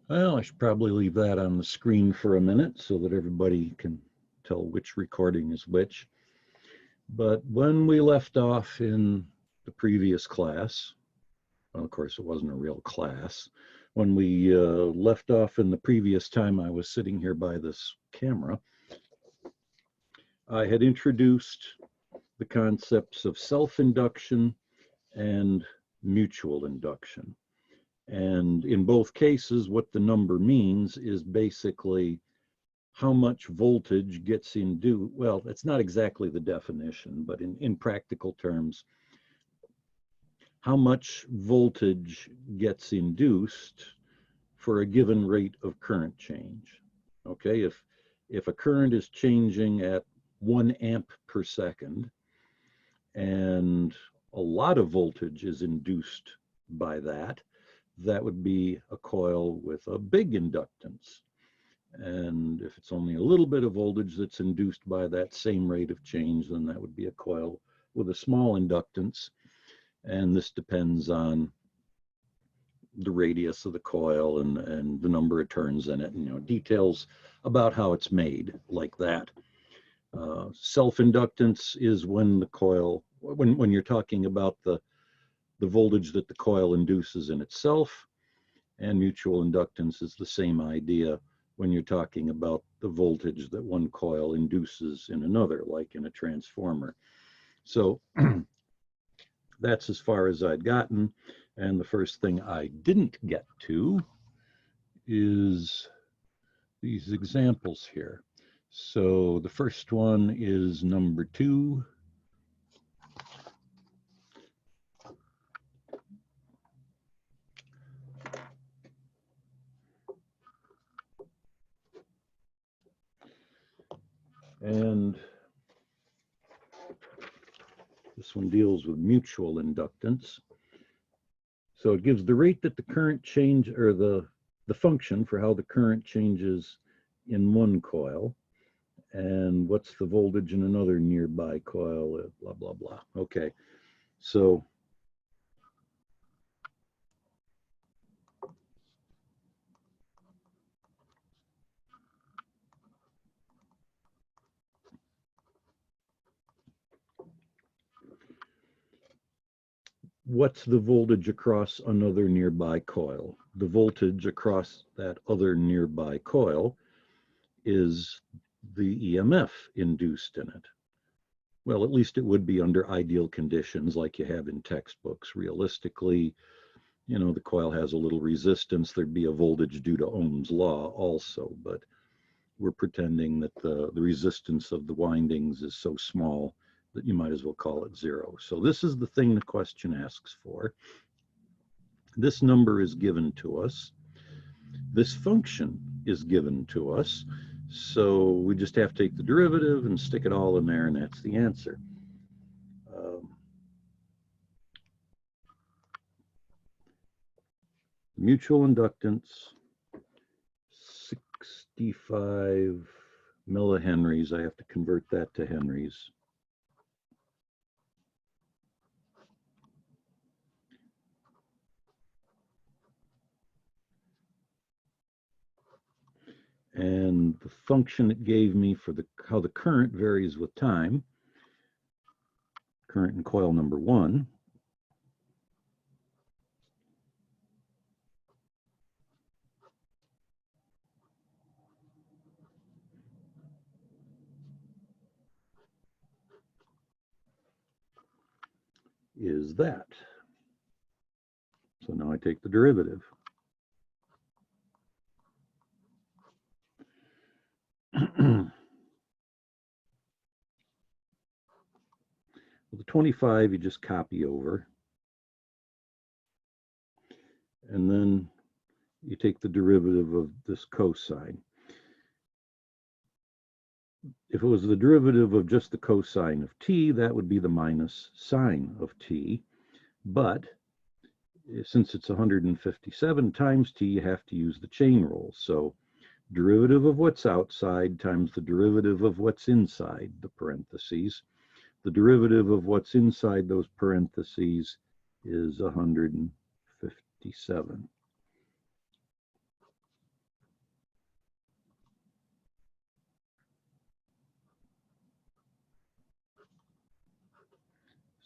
Well, I should probably leave that on the screen for a minute so that everybody can tell which recording is which. But when we left off in the previous class, well, of course, it wasn't a real class. When we left off in the previous time I was sitting here by this camera, I had introduced the concepts of self-induction and mutual induction. And in both cases, what the number means is basically how much voltage gets induced. Well, that's not exactly the definition, but in practical terms, how much voltage gets induced for a given rate of current change. Okay, if a current is changing at 1 amp per second and a lot of voltage is induced by that, that would be a coil with a big inductance. And if it's only a little bit of voltage that's induced by that same rate of change, then that would be a coil with a small inductance. And this depends on the radius of the coil and the number of turns in it, and details about how it's made like that. Self-inductance is when the coil, when you're talking about the voltage that the coil induces in itself, and mutual inductance is the same idea when you're talking about the voltage that one coil induces in another, like in a transformer. So that's as far as I'd gotten. And the first thing I didn't get to is these examples here. So the first one is number 2. And this one deals with mutual inductance. So it gives the rate that the current change, or the function for how the current changes in one coil, and what's the voltage in another nearby coil, blah, blah, blah. Okay, so what's the voltage across another nearby coil? The voltage across that other nearby coil is the EMF induced in it. Well, at least it would be under ideal conditions like you have in textbooks. Realistically, the coil has a little resistance. There'd be a voltage due to Ohm's law also, but we're pretending that the resistance of the windings is so small that you might as well call it 0. So this is the thing the question asks for. This number is given to us. This function is given to us. So we just have to take the derivative and stick it all in there, and that's the answer. Mutual inductance, 65 millihenries. I have to convert that to henries. And the function it gave me for how the current varies with time, current in coil number 1, is that. So now I take the derivative. Well, the 25 you just copy over, and then you take the derivative of this cosine. If it was the derivative of just the cosine of t, that would be the minus sine of t. But since it's 157 times t, you have to use the chain rule. So derivative of what's outside times the derivative of what's inside the parentheses. The derivative of what's inside those parentheses is 157.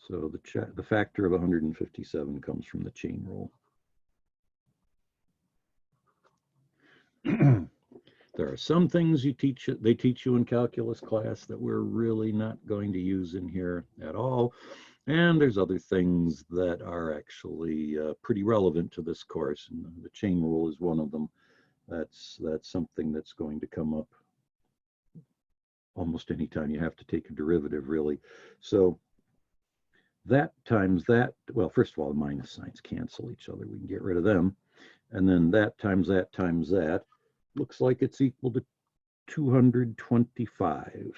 So the factor of 157 comes from the chain rule. There are some things they teach you in calculus class that we're really not going to use in here at all. And there's other things that are actually pretty relevant to this course. And the chain rule is one of them. That's something that's going to come up almost any time you have to take a derivative, really. So that times that, well, first of all, the minus signs cancel each other. We can get rid of them. And then that times that looks like it's equal to 225.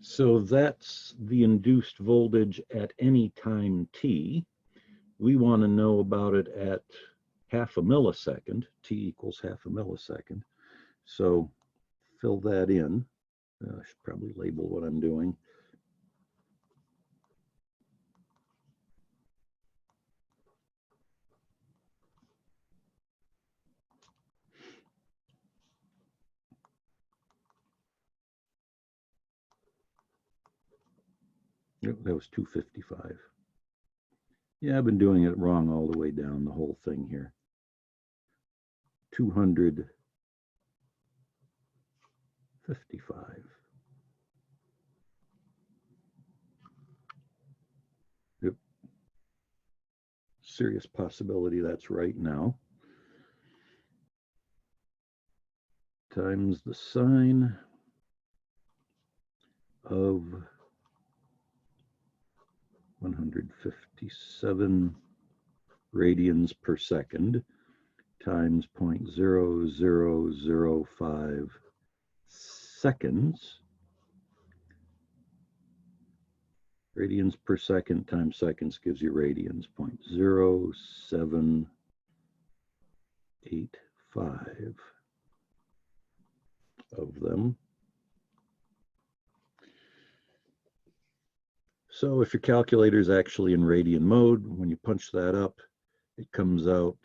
So that's the induced voltage at any time t. We want to know about it at half a millisecond. T equals half a millisecond. So fill that in. I should probably label what I'm doing. That was 255. Yeah, I've been doing it wrong all the way down the whole thing here. 255. Yep. Serious possibility that's right now. Times the sine of 157 radians per second times 0.0005 seconds. Radians per second times seconds gives you radians, 0.0785 of them. So if your calculator is actually in radian mode, when you punch that up, it comes out,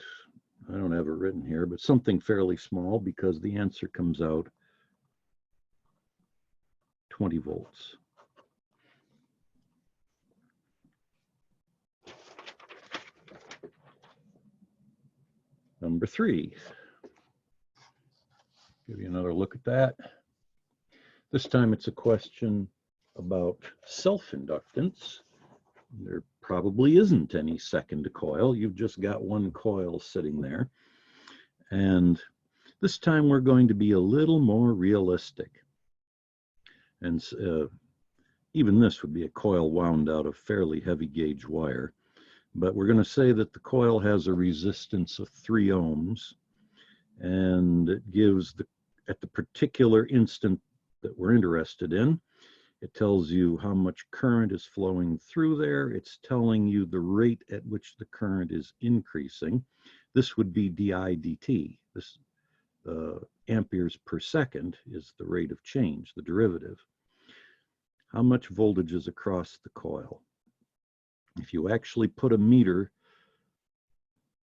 I don't have it written here, but something fairly small, because the answer comes out 20 volts. Number 3. Give you another look at that. This time it's a question about self-inductance. There probably isn't any second coil. You've just got one coil sitting there. And this time we're going to be a little more realistic. And even this would be a coil wound out of fairly heavy gauge wire. But we're going to say that the coil has a resistance of 3 ohms. And it gives, at the particular instant that we're interested in, it tells you how much current is flowing through there. It's telling you the rate at which the current is increasing. This would be di dt. This amperes per second is the rate of change, the derivative. How much voltage is across the coil? If you actually put a meter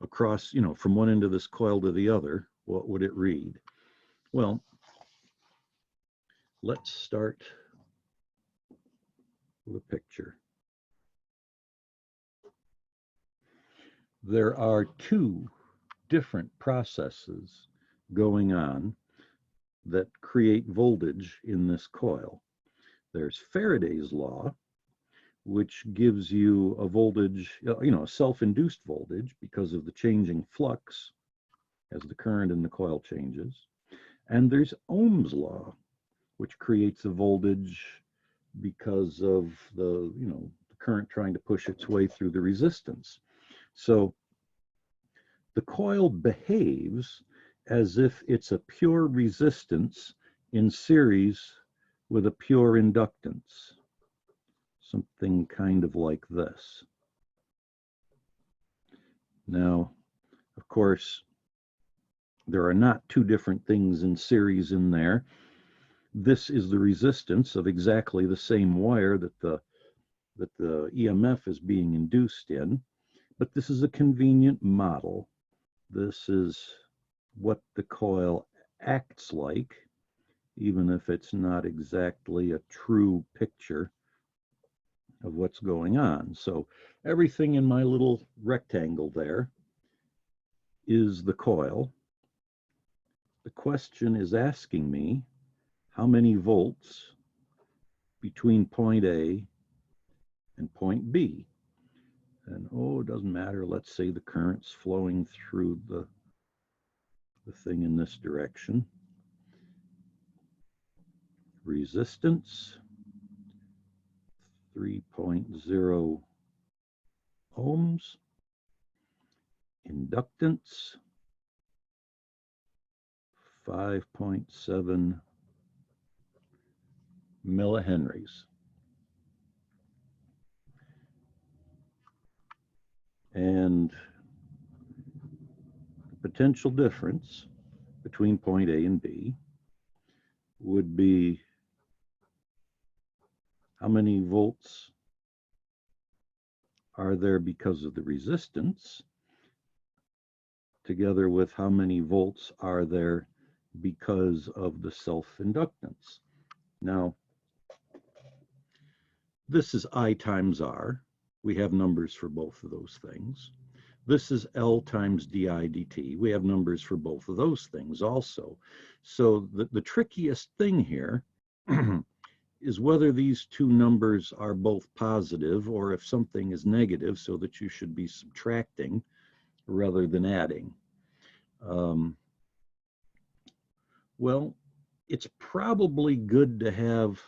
across, from one end of this coil to the other, what would it read? Well, let's start with a picture. There are 2 different processes going on that create voltage in this coil. There's Faraday's law, which gives you a voltage, a self-induced voltage because of the changing flux as the current in the coil changes. And there's Ohm's law, which creates a voltage because of the current trying to push its way through the resistance. So the coil behaves as if it's a pure resistance in series with a pure inductance, something kind of like this. Now, of course, there are not 2 different things in series in there. This is the resistance of exactly the same wire that the EMF is being induced in, but this is a convenient model. This is what the coil acts like, even if it's not exactly a true picture of what's going on. So everything in my little rectangle there is the coil. The question is asking me how many volts between point A and point B. And oh, it doesn't matter. Let's say the current's flowing through the thing in this direction. Resistance, 3.0 ohms. Inductance, 5.7 millihenries. And the potential difference between point A and B would be how many volts are there because of the resistance, together with how many volts are there because of the self-inductance. Now, this is I times R. We have numbers for both of those things. This is L times di dt. We have numbers for both of those things also. So the trickiest thing here is whether these two numbers are both positive or if something is negative, so that you should be subtracting rather than adding. Well, it's probably good to have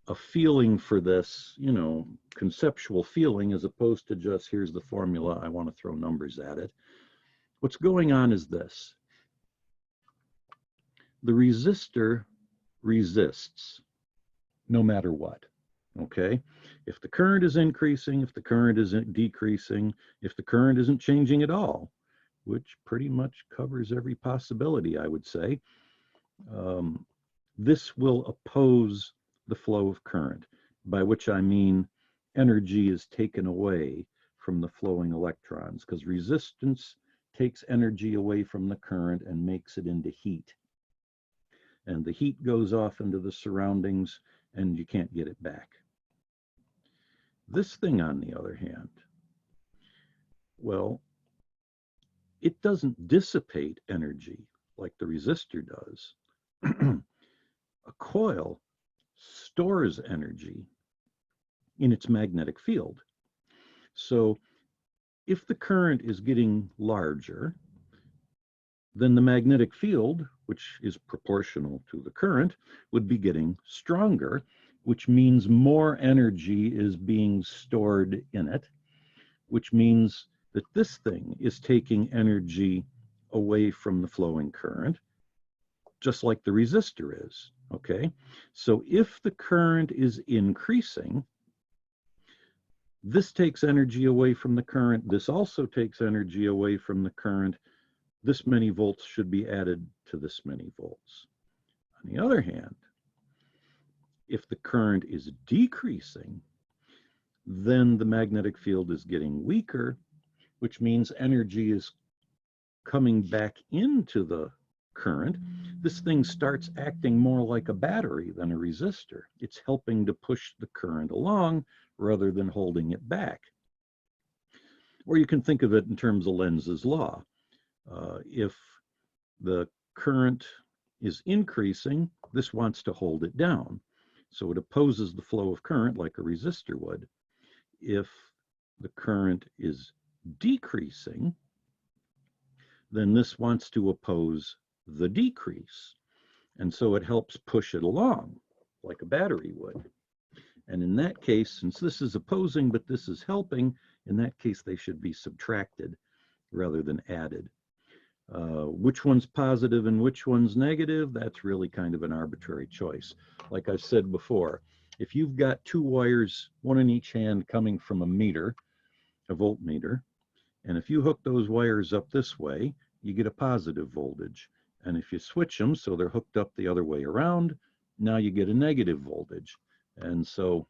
a feeling for this, you know, conceptual feeling, as opposed to just, here's the formula, I want to throw numbers at it. What's going on is this. The resistor resists no matter what, okay? If the current is increasing, if the current isn't decreasing, if the current isn't changing at all, which pretty much covers every possibility, I would say, this will oppose the flow of current, by which I mean energy is taken away from the flowing electrons, because resistance takes energy away from the current and makes it into heat. And the heat goes off into the surroundings and you can't get it back. This thing, on the other hand, well, it doesn't dissipate energy like the resistor does. A coil stores energy in its magnetic field. So if the current is getting larger, then the magnetic field, which is proportional to the current, would be getting stronger, which means more energy is being stored in it, which means that this thing is taking energy away from the flowing current, just like the resistor is, okay? So if the current is increasing, this takes energy away from the current. This also takes energy away from the current. This many volts should be added to this many volts. On the other hand, if the current is decreasing, then the magnetic field is getting weaker, which means energy is coming back into the current. This thing starts acting more like a battery than a resistor. It's helping to push the current along rather than holding it back. Or you can think of it in terms of Lenz's law. If the current is increasing, this wants to hold it down. So it opposes the flow of current like a resistor would. If the current is decreasing, then this wants to oppose the decrease. And so it helps push it along like a battery would. And in that case, since this is opposing, but this is helping, in that case, they should be subtracted rather than added. Which one's positive and which one's negative, that's really kind of an arbitrary choice. Like I've said before, if you've got two wires, one in each hand, coming from a meter, a voltmeter, and if you hook those wires up this way, you get a positive voltage. And if you switch them so they're hooked up the other way around, now you get a negative voltage. And so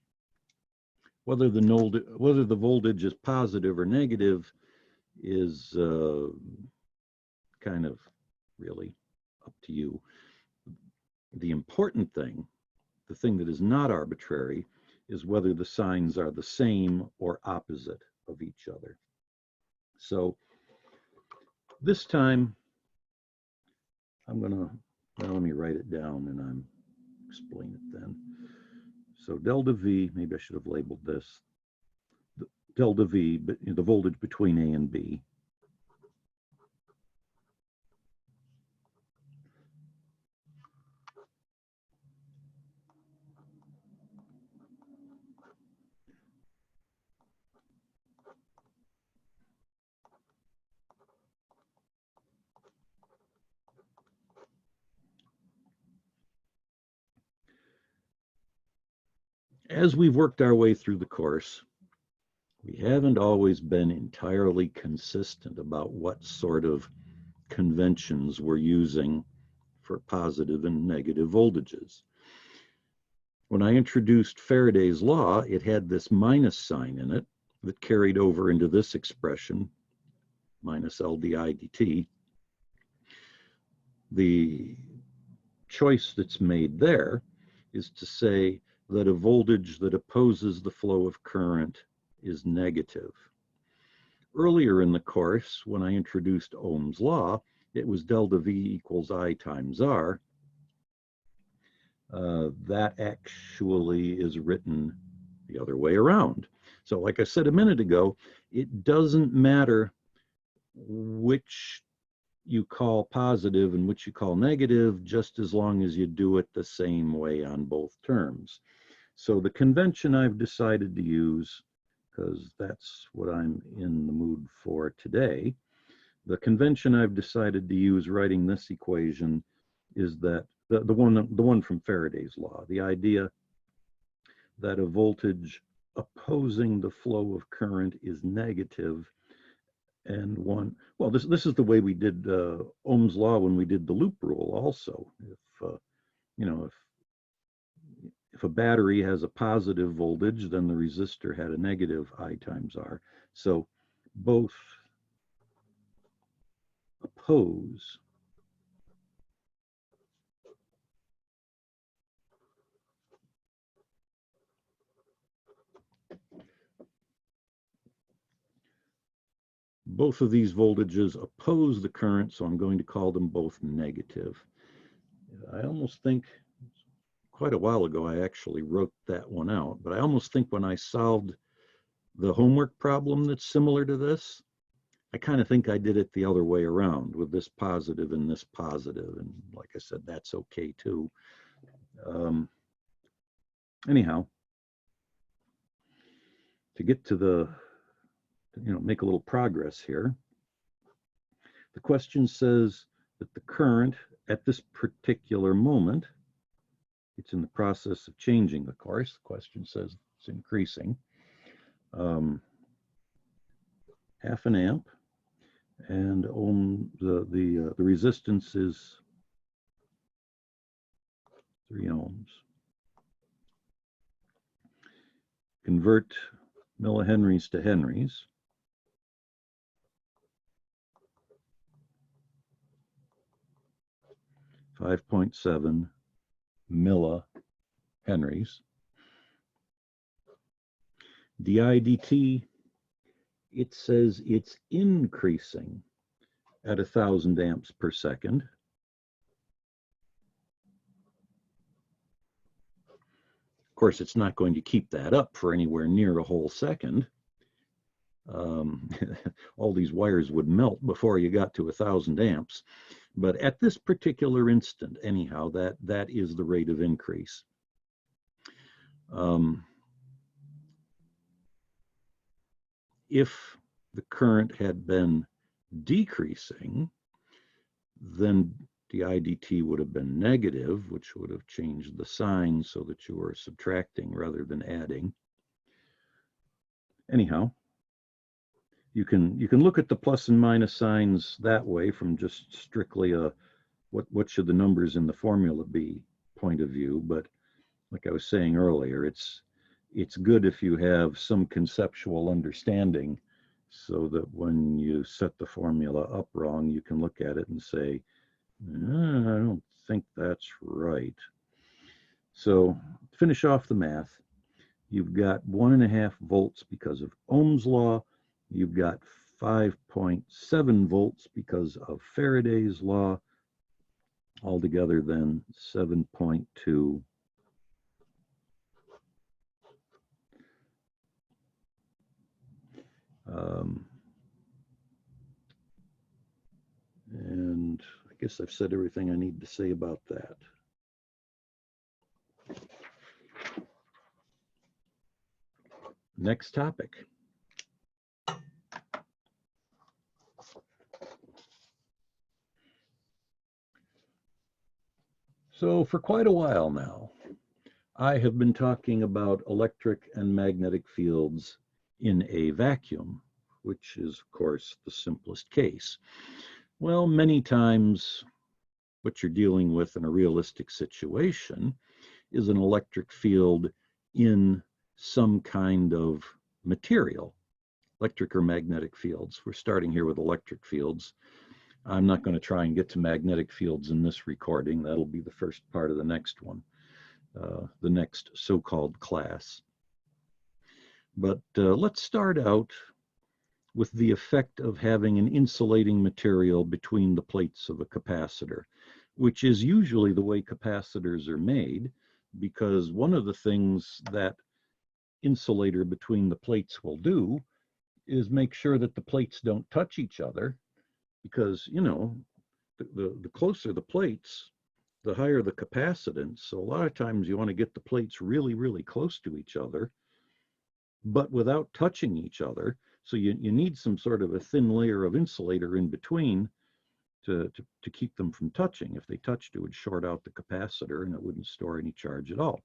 whether the voltage is positive or negative is kind of really up to you. The important thing, the thing that is not arbitrary, is whether the signs are the same or opposite of each other. So this time, I'm going to, well, let me write it down and I'm explain it then. So delta V, maybe I should have labeled this, delta V, but the voltage between A and B. As we've worked our way through the course, we haven't always been entirely consistent about what sort of conventions we're using for positive and negative voltages. When I introduced Faraday's law, it had this minus sign in it that carried over into this expression, minus L di dt. The choice that's made there is to say that a voltage that opposes the flow of current is negative. Earlier in the course, when I introduced Ohm's law, it was delta V equals I times R. That actually is written the other way around. So like I said a minute ago, it doesn't matter which you call positive and which you call negative, just as long as you do it the same way on both terms. So the convention I've decided to use, because that's what I'm in the mood for today, the convention I've decided to use writing this equation is that the one from Faraday's law, the idea that a voltage opposing the flow of current is negative, and one, well, this is the way we did Ohm's law when we did the loop rule also. If you know, if a battery has a positive voltage, then the resistor had a negative I times R. So both oppose both of these voltages oppose the current, so I'm going to call them both negative. I almost think, quite a while ago, I actually wrote that one out, but I almost think when I solved the homework problem that's similar to this, I kind of think I did it the other way around with this positive and this positive. And like I said, that's okay too. Anyhow, to get to the, make a little progress here. The question says that the current at this particular moment, it's in the process of changing, of course. The question says it's increasing. Half an amp, and the resistance is 3 ohms. Convert millihenries to henries. .7 millihenries. di dt, it says it's increasing at 1,000 amps per second. Of course, it's not going to keep that up for anywhere near a whole second. All these wires would melt before you got to 1,000 amps. But at this particular instant, anyhow, that is the rate of increase. If the current had been decreasing, then the IDT would have been negative, which would have changed the sign so that you were subtracting rather than adding. Anyhow, you can look at the plus and minus signs that way from just strictly a what should the numbers in the formula be point of view. But like I was saying earlier, it's good if you have some conceptual understanding so that when you set the formula up wrong, you can look at it and say, I don't think that's right. So finish off the math. You've got 1.5 volts because of Ohm's law. You've got 5.7 volts because of Faraday's law. Altogether then 7.2. And I guess I've said everything I need to say about that. Next topic. So for quite a while now, I have been talking about electric and magnetic fields in a vacuum, which is, of course, the simplest case. Well, many times what you're dealing with in a realistic situation is an electric field in some kind of material, electric or magnetic fields. We're starting here with electric fields. I'm not going to try and get to magnetic fields in this recording. That'll be the first part of the next one, the next so-called class. But let's start out with the effect of having an insulating material between the plates of a capacitor, which is usually the way capacitors are made, because one of the things that insulator between the plates will do is make sure that the plates don't touch each other, because, you know, the closer the plates, the higher the capacitance. So a lot of times you want to get the plates really, really close to each other, but without touching each other. So you need some sort of a thin layer of insulator in between to keep them from touching. If they touched, it would short out the capacitor and it wouldn't store any charge at all.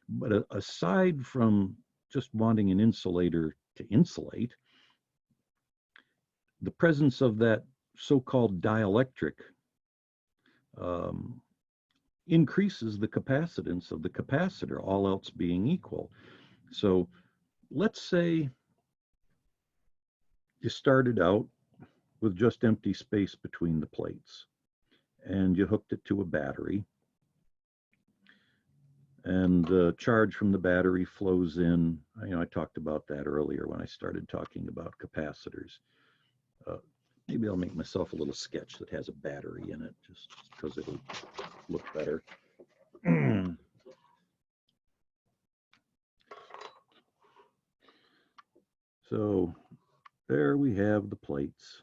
But aside from just wanting an insulator to insulate, the presence of that so-called dielectric increases the capacitance of the capacitor, all else being equal. So let's say you started out with just empty space between the plates, and you hooked it to a battery, and the charge from the battery flows in. I talked about that earlier when I started talking about capacitors. Maybe I'll make myself a little sketch that has a battery in it, just because it'll look better. So there we have the plates,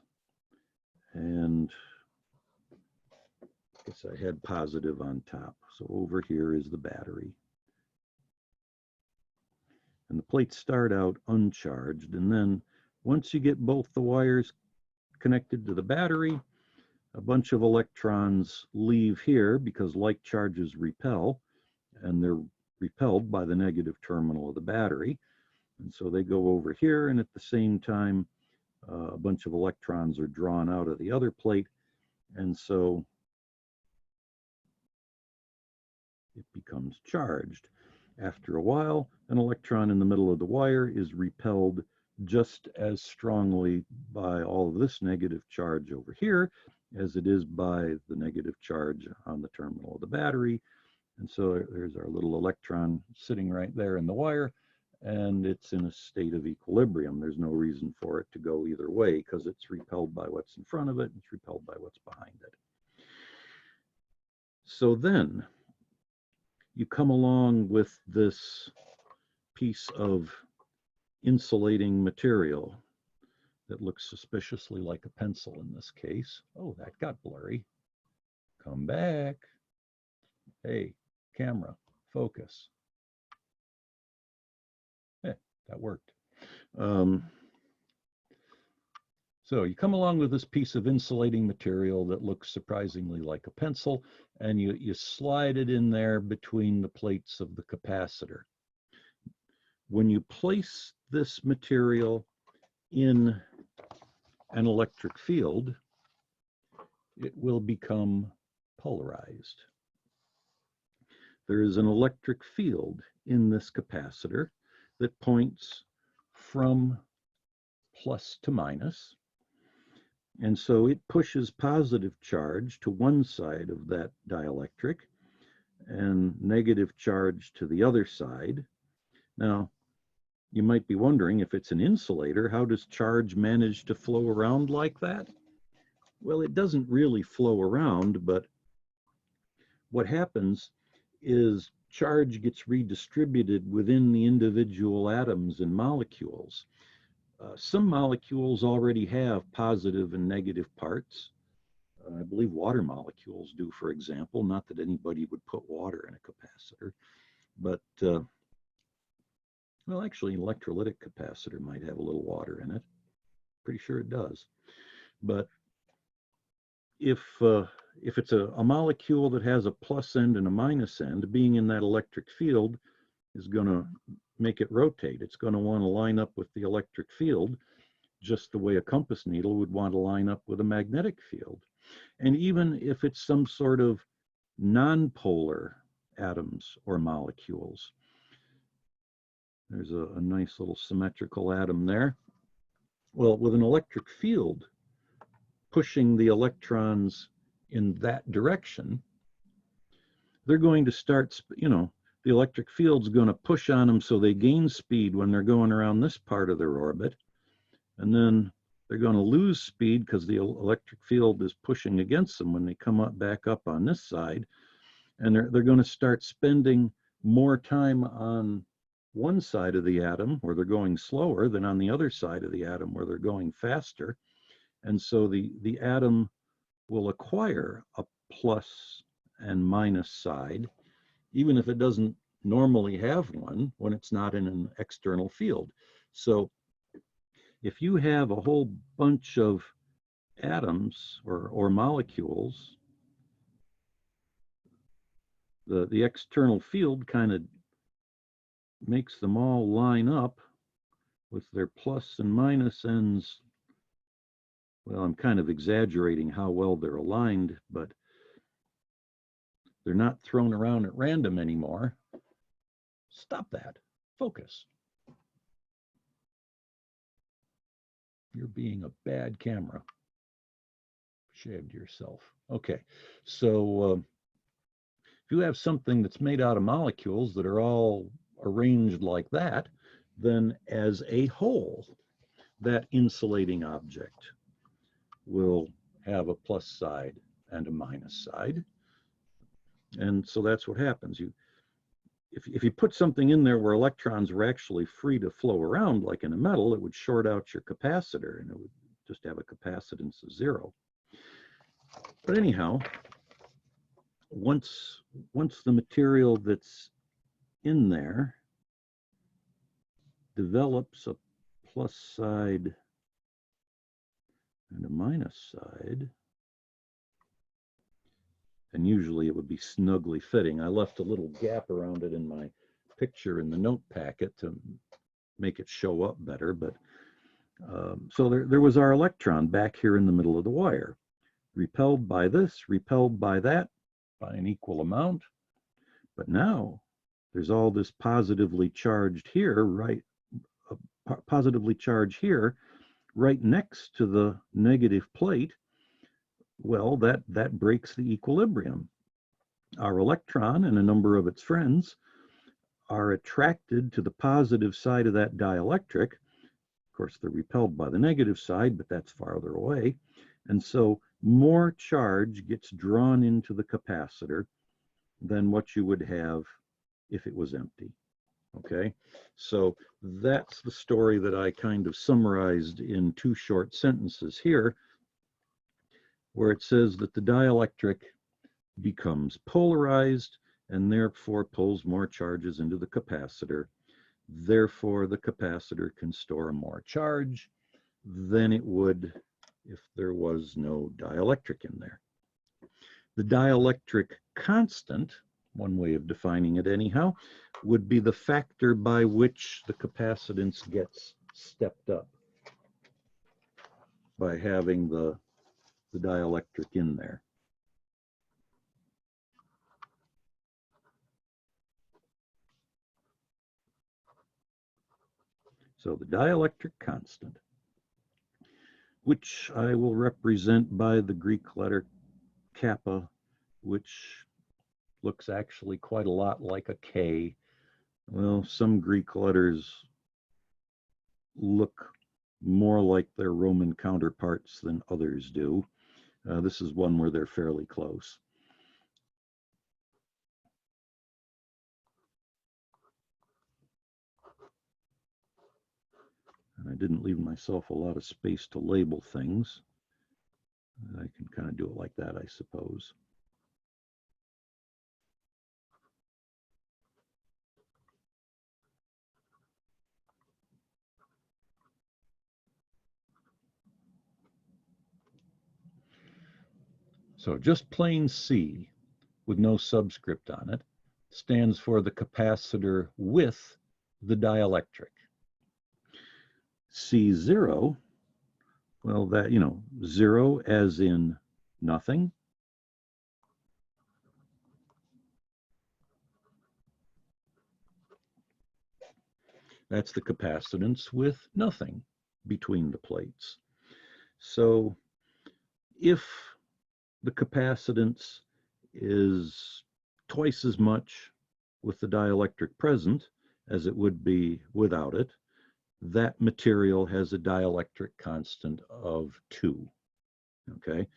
and I guess I had positive on top. So over here is the battery. And the plates start out uncharged, and then once you get both the wires connected to the battery, a bunch of electrons leave here because like charges repel, and they're repelled by the negative terminal of the battery. And so they go over here, and at the same time, a bunch of electrons are drawn out of the other plate, and so it becomes charged. After a while, an electron in the middle of the wire is repelled just as strongly by all of this negative charge over here as it is by the negative charge on the terminal of the battery. And so there's our little electron sitting right there in the wire, and it's in a state of equilibrium. There's no reason for it to go either way because it's repelled by what's in front of it, and it's repelled by what's behind it. So then you come along with this piece of insulating material that looks suspiciously like a pencil in this case. Oh, that got blurry. Come back. Hey, camera, focus. Hey, that worked. So you come along with this piece of insulating material that looks surprisingly like a pencil, and you slide it in there between the plates of the capacitor. When you place this material in an electric field, it will become polarized. There is an electric field in this capacitor that points from plus to minus, And so it pushes positive charge to one side of that dielectric and negative charge to the other side. Now, you might be wondering, if it's an insulator, how does charge manage to flow around like that? Well, it doesn't really flow around, but what happens is charge gets redistributed within the individual atoms and molecules. Some molecules already have positive and negative parts. I believe water molecules do, for example. Not that anybody would put water in a capacitor, but well, actually, an electrolytic capacitor might have a little water in it. Pretty sure it does. But if it's a molecule that has a plus end and a minus end, being in that electric field is going to make it rotate. It's going to want to line up with the electric field, just the way a compass needle would want to line up with a magnetic field. And even if it's some sort of nonpolar atoms or molecules, there's a nice little symmetrical atom there. Well, with an electric field pushing the electrons in that direction, they're going to start, the electric field's going to push on them so they gain speed when they're going around this part of their orbit. And then they're going to lose speed because the electric field is pushing against them when they come up back up on this side. And they're going to start spending more time on one side of the atom where they're going slower than on the other side of the atom where they're going faster. And so the atom will acquire a plus and minus side, even if it doesn't normally have one when it's not in an external field. So if you have a whole bunch of atoms or molecules, the external field kind of makes them all line up with their plus and minus ends. Well, I'm kind of exaggerating how well they're aligned, but they're not thrown around at random anymore. Stop that. Focus. You're being a bad camera. Shaved yourself. Okay, so if you have something that's made out of molecules that are all arranged like that, then as a whole, that insulating object will have a plus side and a minus side. And so that's what happens. If you put something in there where electrons were actually free to flow around, like in a metal, it would short out your capacitor and it would just have a capacitance of 0. But anyhow, once the material that's in there develops a plus side and a minus side, and usually it would be snugly fitting. I left a little gap around it in my picture in the note packet to make it show up better, but so there was our electron back here in the middle of the wire, repelled by this, repelled by that, by an equal amount. But now there's all this positively charged here, right? Positively charged here, right next to the negative plate. Well, that breaks the equilibrium. Our electron and a number of its friends are attracted to the positive side of that dielectric. Of course, they're repelled by the negative side, but that's farther away. And so more charge gets drawn into the capacitor than what you would have if it was empty. Okay, so that's the story that I kind of summarized in 2 short sentences here, where it says that the dielectric becomes polarized and therefore pulls more charges into the capacitor. Therefore, the capacitor can store more charge than it would if there was no dielectric in there. The dielectric constant, one way of defining it anyhow, would be the factor by which the capacitance gets stepped up by having the dielectric in there. So the dielectric constant. which I will represent by the Greek letter kappa, which looks actually quite a lot like a K. Well, some Greek letters look more like their Roman counterparts than others do. This is one where they're fairly close. And I didn't leave myself a lot of space to label things. I can kind of do it like that, I suppose. So just plain C with no subscript on it stands for the capacitor with the dielectric. C0, well, that, you know, 0 as in nothing. That's the capacitance with nothing between the plates. So if the capacitance is twice as much with the dielectric present as it would be without it, that material has a dielectric constant of 2. Okay,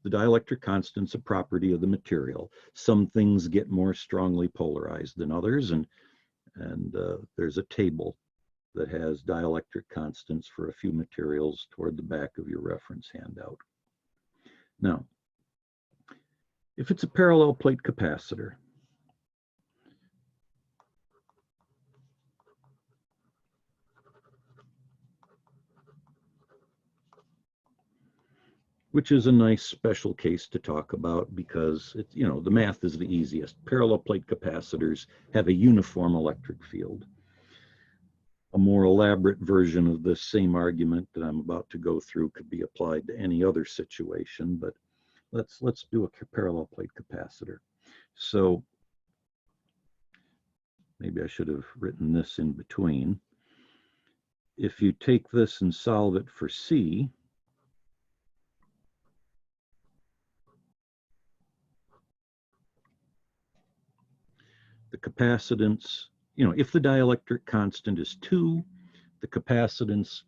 the dielectric constant's a property of the material. Some things get more strongly polarized than others, and there's a table that has dielectric constants for a few materials toward the back of your reference handout. Now, if it's a parallel plate capacitor, which is a nice special case to talk about because it, you know, the math is the easiest. Parallel plate capacitors have a uniform electric field. A more elaborate version of this same argument that I'm about to go through could be applied to any other situation, but let's do a parallel plate capacitor. So maybe I should have written this in between. If you take this and solve it for C, the capacitance, you know, if the dielectric constant is 2, the capacitance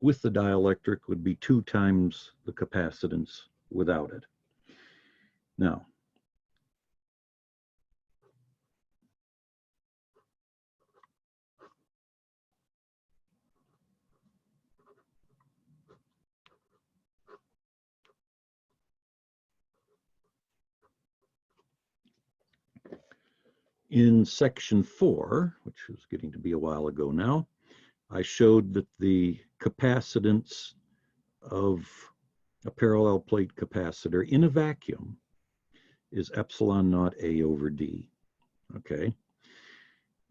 with the dielectric would be 2 times the capacitance without it. Now, in section 4, which was getting to be a while ago now, I showed that the capacitance of a parallel plate capacitor in a vacuum is epsilon naught A over D. Okay.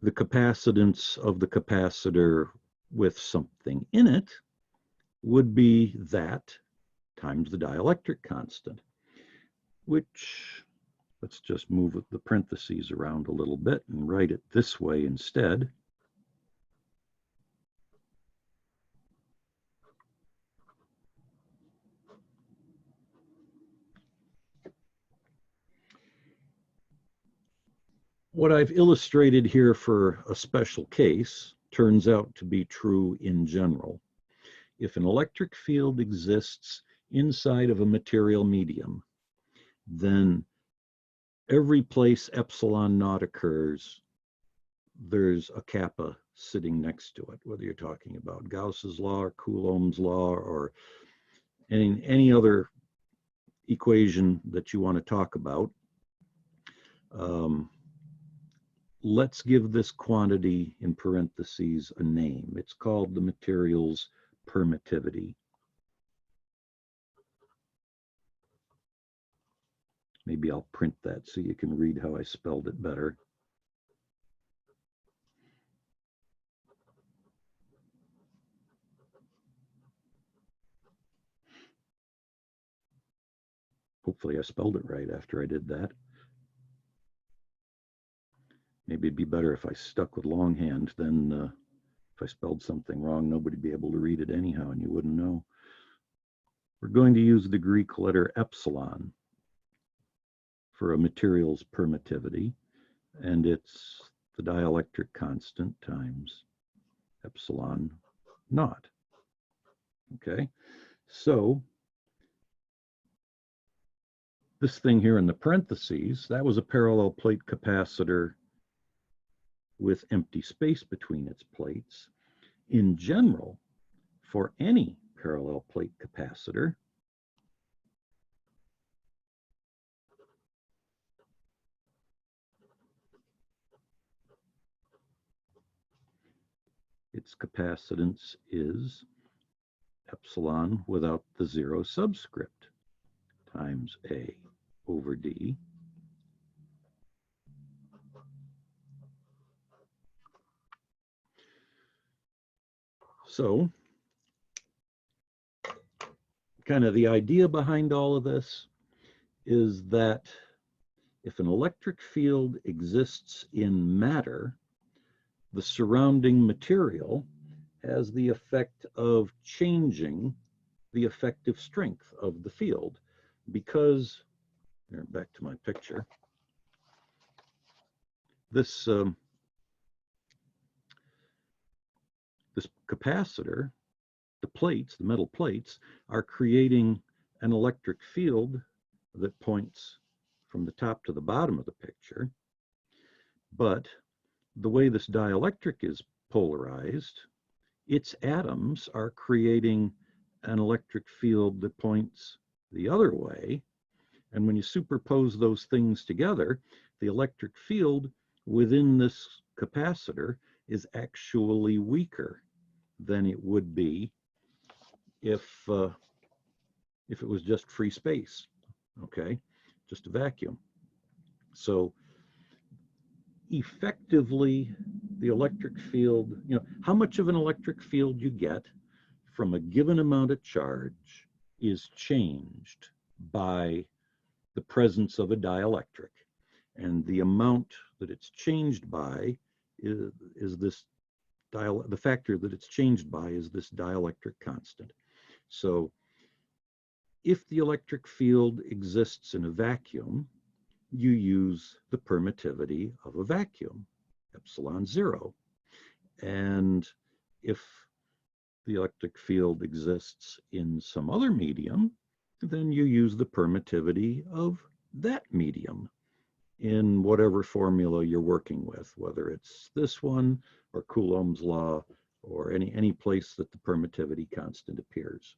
The capacitance of the capacitor with something in it would be that times the dielectric constant, which, let's just move the parentheses around a little bit and write it this way instead. What I've illustrated here for a special case turns out to be true in general. If an electric field exists inside of a material medium, then every place epsilon naught occurs, there's a kappa sitting next to it, whether you're talking about Gauss's law or Coulomb's law or any other equation that you want to talk about. Let's give this quantity in parentheses a name. It's called the material's permittivity. Maybe I'll print that so you can read how I spelled it better. Hopefully I spelled it right after I did that. Maybe it'd be better if I stuck with longhand than if I spelled something wrong, nobody'd be able to read it anyhow and you wouldn't know. We're going to use the Greek letter epsilon for a material's permittivity, and it's the dielectric constant times epsilon naught. Okay, so this thing here in the parentheses, that was a parallel plate capacitor with empty space between its plates. In general, for any parallel plate capacitor, its capacitance is epsilon without the zero subscript times A over D. So, kind of the idea behind all of this is that if an electric field exists in matter, the surrounding material has the effect of changing the effective strength of the field, because, back to my picture, this this capacitor, the plates, the metal plates, are creating an electric field that points from the top to the bottom of the picture. But the way this dielectric is polarized, its atoms are creating an electric field that points the other way. And when you superpose those things together, the electric field within this capacitor is actually weaker than it would be if it was just free space, okay, just a vacuum. So effectively, the electric field, how much of an electric field you get from a given amount of charge is changed by the presence of a dielectric. And the amount that it's changed by is this the factor that it's changed by is this dielectric constant. So if the electric field exists in a vacuum, you use the permittivity of a vacuum, epsilon zero. And if the electric field exists in some other medium, then you use the permittivity of that medium in whatever formula you're working with, whether it's this one or Coulomb's law or any place that the permittivity constant appears.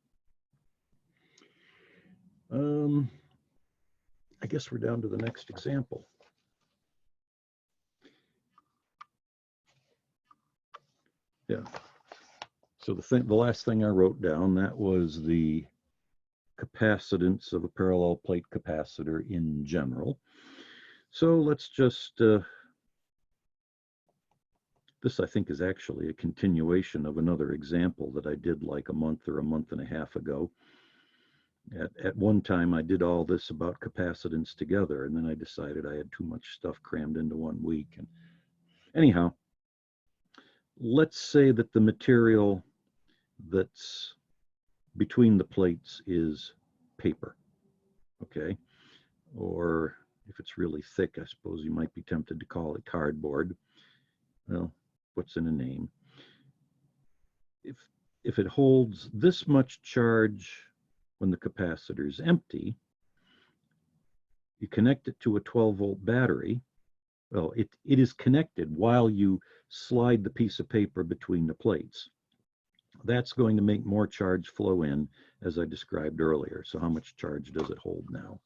I guess we're down to the next example. Yeah. So the last thing I wrote down, that was the capacitance of a parallel plate capacitor in general. So let's just, this I think is actually a continuation of another example that I did like a month or a month and a half ago. At one time I did all this about capacitance together, and then I decided I had too much stuff crammed into 1 week. And anyhow, let's say that the material that's between the plates is paper, okay? Or if it's really thick, I suppose you might be tempted to call it cardboard. Well, what's in a name? If it holds this much charge when the capacitor is empty, you connect it to a 12-volt battery. Well, it is connected while you slide the piece of paper between the plates. That's going to make more charge flow in, as I described earlier. So how much charge does it hold now?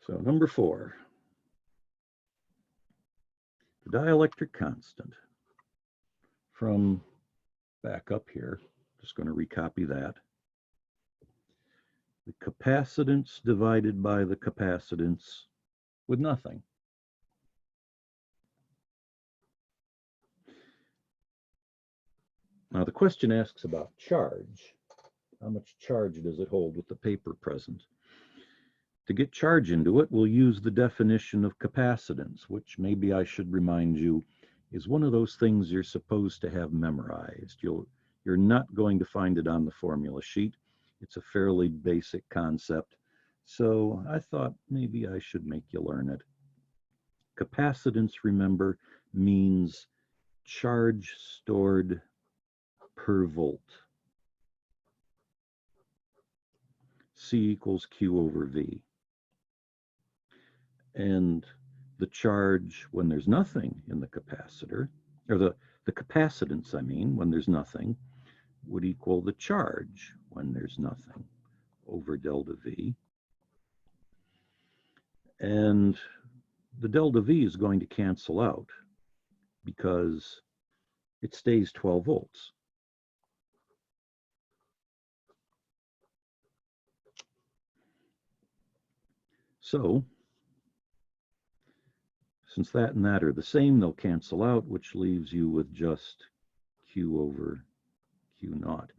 So number 4, the dielectric constant from back up here, just going to recopy that. The capacitance divided by the capacitance with nothing. Now the question asks about charge. How much charge does it hold with the paper present? To get charge into it, we'll use the definition of capacitance, which maybe I should remind you is one of those things you're supposed to have memorized. You're not going to find it on the formula sheet. It's a fairly basic concept, so I thought maybe I should make you learn it. Capacitance, remember, means charge stored per volt. C equals Q over V. And the charge when there's nothing in the capacitor, or the capacitance, I mean, when there's nothing, would equal the charge when there's nothing over delta V. And the delta V is going to cancel out because it stays 12 volts. So, since that and that are the same, they'll cancel out, which leaves you with just Q over Q naught.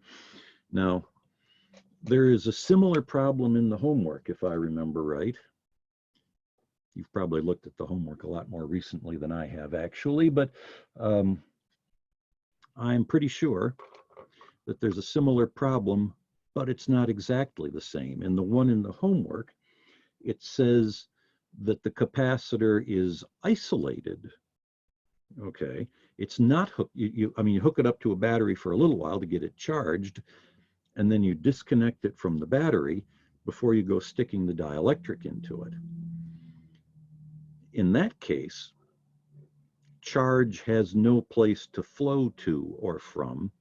Now, there is a similar problem in the homework, if I remember right. You've probably looked at the homework a lot more recently than I have, actually, but I'm pretty sure that there's a similar problem, but it's not exactly the same. In the one in the homework, it says that the capacitor is isolated. Okay, it's not hooked. You hook it up to a battery for a little while to get it charged, and then you disconnect it from the battery before you go sticking the dielectric into it. In that case, charge has no place to flow to or from,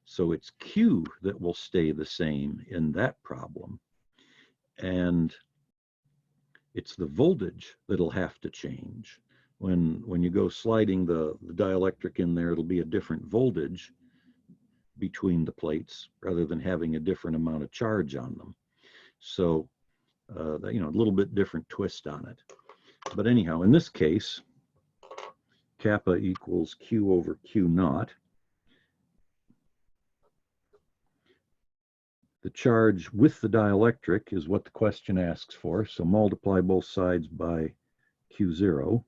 so it's Q that will stay the same in that problem. And it's the voltage that'll have to change. When you go sliding the dielectric in there, it'll be a different voltage between the plates rather than having a different amount of charge on them. So, a little bit different twist on it. But anyhow, in this case, kappa equals Q over Q naught. The charge with the dielectric is what the question asks for, so multiply both sides by Q0.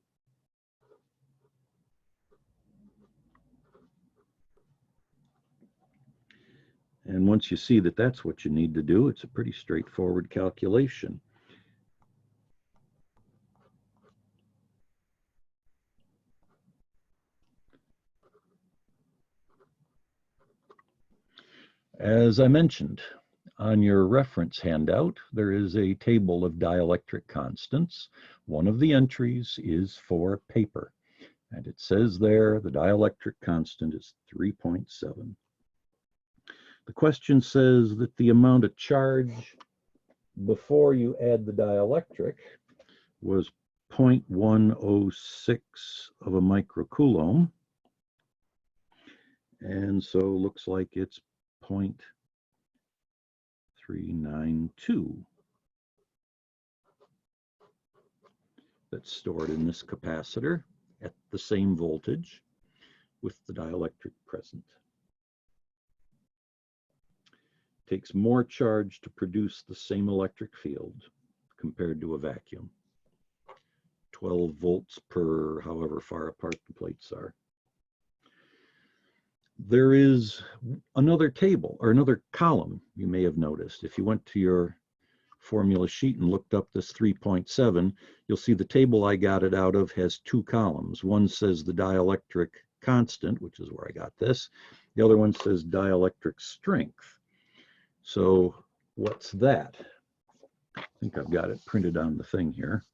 And once you see that that's what you need to do, it's a pretty straightforward calculation. As I mentioned, on your reference handout, there is a table of dielectric constants. One of the entries is for paper, and it says there the dielectric constant is 3.7. The question says that the amount of charge before you add the dielectric was 0.106 of a microcoulomb, and so looks like it's 0.392 that's stored in this capacitor at the same voltage with the dielectric present. It takes more charge to produce the same electric field compared to a vacuum. 12 volts per however far apart the plates are. There is another table, or another column, you may have noticed. If you went to your formula sheet and looked up this 3.7, you'll see the table I got it out of has two columns. One says the dielectric constant, which is where I got this. The other one says dielectric strength. So what's that? I think I've got it printed on the thing here.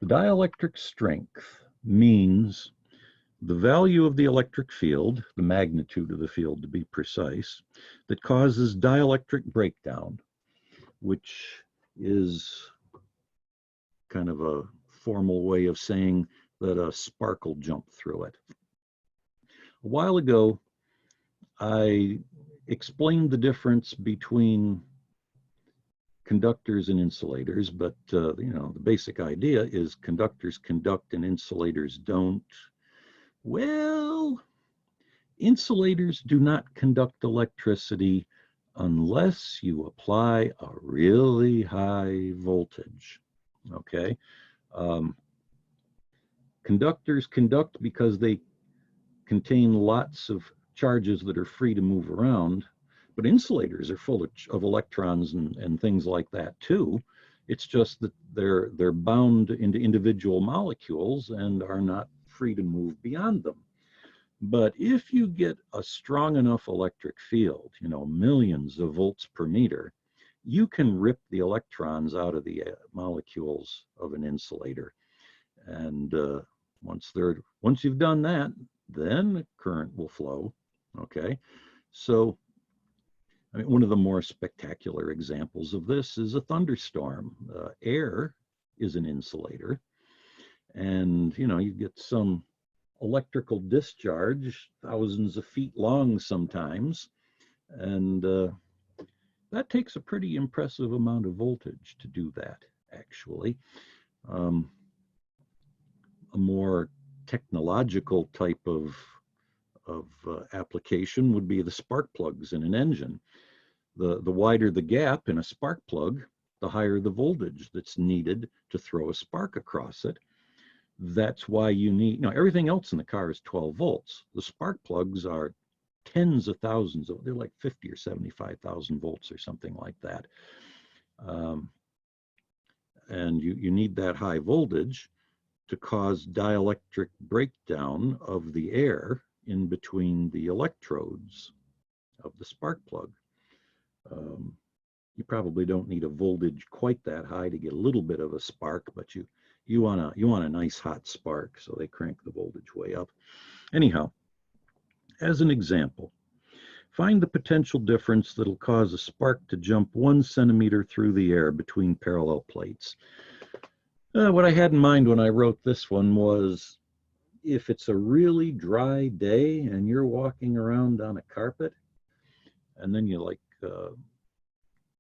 The dielectric strength means the value of the electric field, the magnitude of the field to be precise, that causes dielectric breakdown, which is kind of a formal way of saying that a spark will jump through it. A while ago, I explained the difference between conductors and insulators, but the basic idea is conductors conduct and insulators don't. Well, insulators do not conduct electricity unless you apply a really high voltage. Okay. Conductors conduct because they contain lots of charges that are free to move around, but insulators are full of electrons and things like that too. It's just that they're bound into individual molecules and are not free to move beyond them. But if you get a strong enough electric field, you know, millions of volts per meter, you can rip the electrons out of the molecules of an insulator. And once you've done that, then the current will flow. Okay, so I mean, one of the more spectacular examples of this is a thunderstorm. Air is an insulator, and you know, you get some electrical discharge thousands of feet long sometimes, and that takes a pretty impressive amount of voltage to do that, actually. A more technological type of application would be the spark plugs in an engine. The wider the gap in a spark plug, the higher the voltage that's needed to throw a spark across it. That's why you need, you know, everything else in the car is 12 volts. The spark plugs are tens of thousands of, they're like 50 or 75,000 volts or something like that. And you need that high voltage to cause dielectric breakdown of the air in between the electrodes of the spark plug. You probably don't need a voltage quite that high to get a little bit of a spark, but you want a nice hot spark, so they crank the voltage way up. Anyhow, as an example, find the potential difference that'll cause a spark to jump 1 centimeter through the air between parallel plates. What I had in mind when I wrote this one was, if it's a really dry day and you're walking around on a carpet and then you like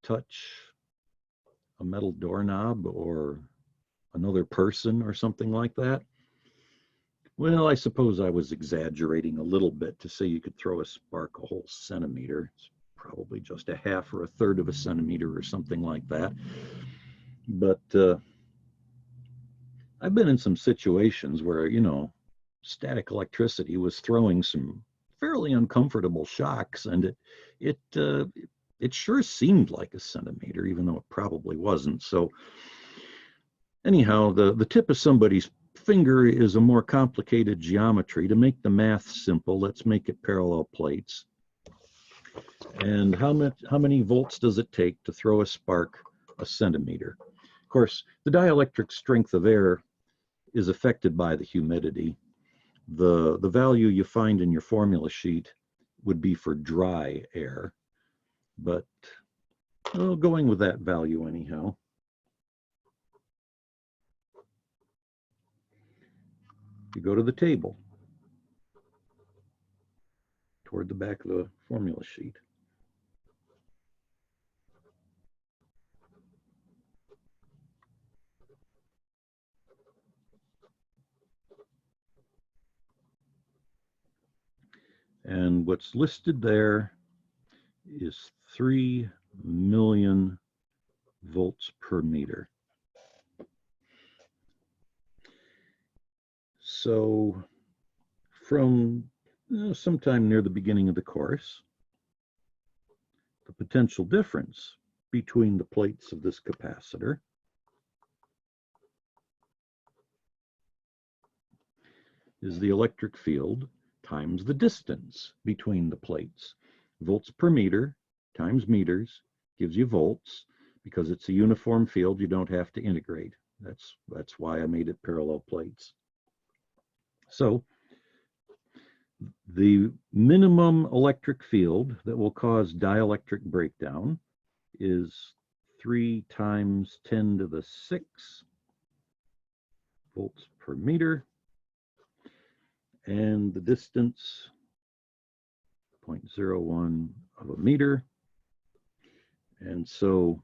touch a metal doorknob or another person or something like that, well, I suppose I was exaggerating a little bit to say you could throw a spark a whole centimeter. It's probably just a half or a third of a centimeter or something like that. But I've been in some situations where, you know, static electricity was throwing some fairly uncomfortable shocks, and it sure seemed like a centimeter, even though it probably wasn't. So anyhow, the tip of somebody's finger is a more complicated geometry. To make the math simple, let's make it parallel plates. And how many volts does it take to throw a spark a centimeter? Of course, the dielectric strength of air is affected by the humidity. The value you find in your formula sheet would be for dry air, but going with that value anyhow. You go to the table toward the back of the formula sheet. And what's listed there is 3 million volts per meter. So from sometime near the beginning of the course, the potential difference between the plates of this capacitor is the electric field times the distance between the plates. Volts per meter times meters gives you volts. Because it's a uniform field, you don't have to integrate. That's why I made it parallel plates. So the minimum electric field that will cause dielectric breakdown is 3 times 10 to the 6 volts per meter, and the distance 0.01 of a meter. And so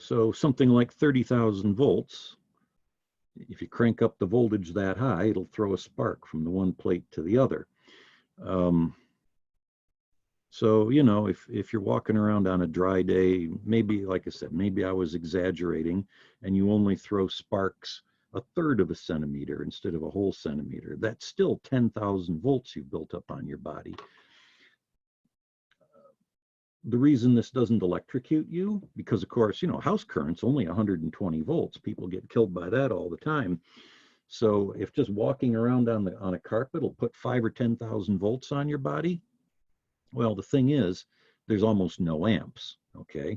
So something like 30,000 volts, if you crank up the voltage that high, it'll throw a spark from the one plate to the other. So, you know, if you're walking around on a dry day, maybe, like I said, maybe I was exaggerating, and you only throw sparks a third of a centimeter instead of a whole centimeter, that's still 10,000 volts you've built up on your body. The reason this doesn't electrocute you, because of course, you know, house current's only 120 volts. People get killed by that all the time. So if just walking around on a carpet will put 5 or 10,000 volts on your body, well, the thing is, there's almost no amps, okay?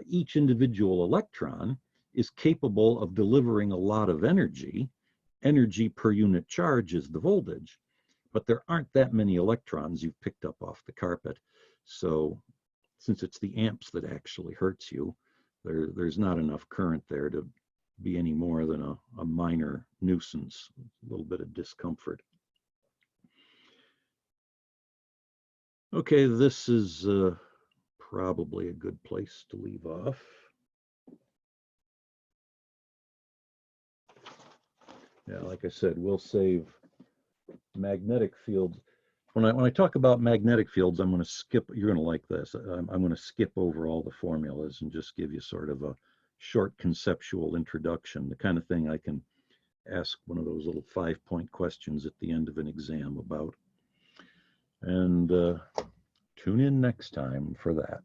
Each individual electron is capable of delivering a lot of energy. Energy per unit charge is the voltage, but there aren't that many electrons you've picked up off the carpet. So since it's the amps that actually hurts you, there's not enough current there to be any more than a minor nuisance, a little bit of discomfort. Okay, this is probably a good place to leave off. Yeah, like I said, we'll save magnetic fields. When I talk about magnetic fields, I'm going to skip, you're going to like this, I'm going to skip over all the formulas and just give you sort of a short conceptual introduction, the kind of thing I can ask one of those little 5-point questions at the end of an exam about. And tune in next time for that.